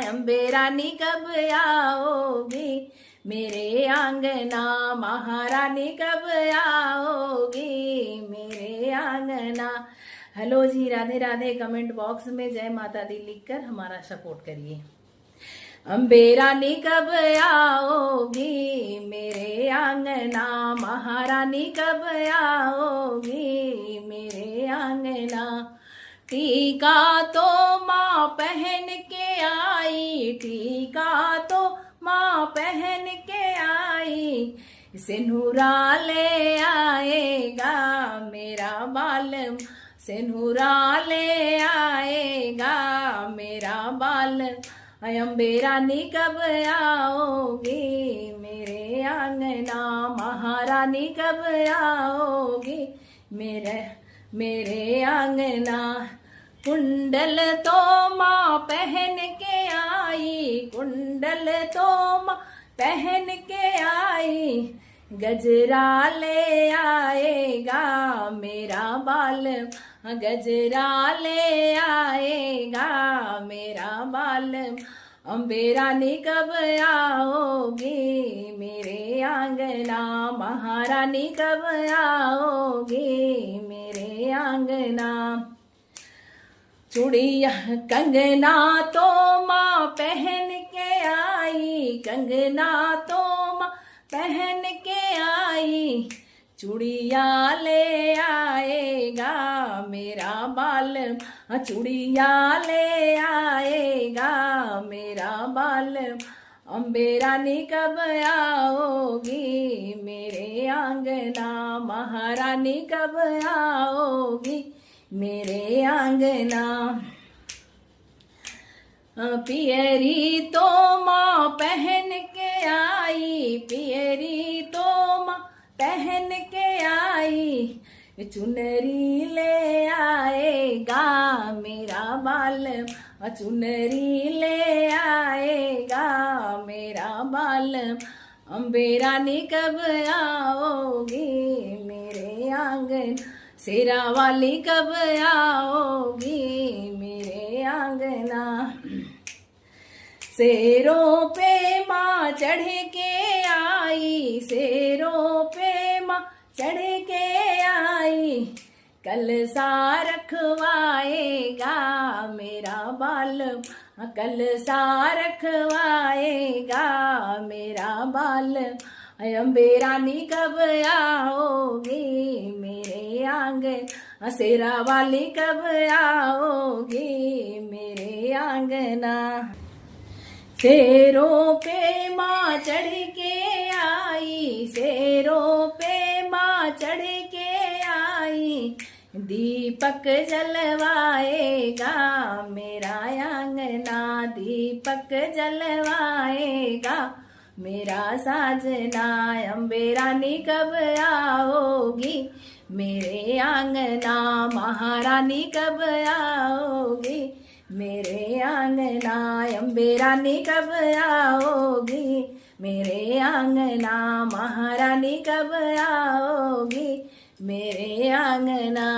अम्बे रानी कब आओगी मेरे आंगना, महारानी कब आओगी मेरे आंगना। हेलो जी, राधे राधे। कमेंट बॉक्स में जय माता दी लिखकर हमारा सपोर्ट करिए। अम्बे रानी कब आओगी मेरे आंगना, महारानी कब आओगी मेरे आंगना। टीका तो माँ पहन के आई, टीका तो माँ पहन के आई, सिंदूरा ले आएगा मेरा बालम, सिंदूरा ले आएगा मेरा बालम। अम्बे रानी कब आओगी मेरे आंगना, महारानी कब आओगी मेरे आंगना। कुंडल तो माँ पहन के आई, कुंडल तो माँ पहन के आई, गजरा ले आएगा मेरा बालम, गजरा ले आएगा मेरा बालम। अम्बे रानी कब आओगी मेरे आंगना, महारानी कब आओगी मेरे आंगना। चूड़िया कंगना तो माँ पहन के आई, कंगना तो माँ पहन के आई, चूड़िया ले आएगा मेरा बालम, चूड़िया ले आएगा मेरा बालम। अम्बे रानी कब आओगी मेरे आंगना, महारानी कब आओगी मेरे आंगना। पियरी तो माँ पहन के आई, पियरी तो माँ पहन के आई, चुनरी ले आएगा मेरा बालम, चुनरी ले आएगा मेरा बालम। अम्बे रानी कब आओगी मेरे आंगन, शेरा वाली कब आओगी मेरे आंगना। शेरों पे माँ चढ़ के आई, शेरों पे माँ चढ़ के आई, कलसा रखवाएगा मेरा बालम, कलसा रखवाएगा मेरा बालम। अम्बे रानी कब आओगी मेरे आंगन, शेरा वाली कब आओगी मेरे आंगना। शेरों पे माँ चढ़ के आई, शेरों पे माँ चढ़ के आई, दीपक जलवाएगा मेरा आंगना, दीपक जलवाएगा मेरा साजना। अम्बे रानी कब आओगी मेरे आंगना, महारानी कब आओगी मेरे आंगना। अम्बे रानी कब आओगी मेरे आंगना, महारानी कब आओगी मेरे आंगना।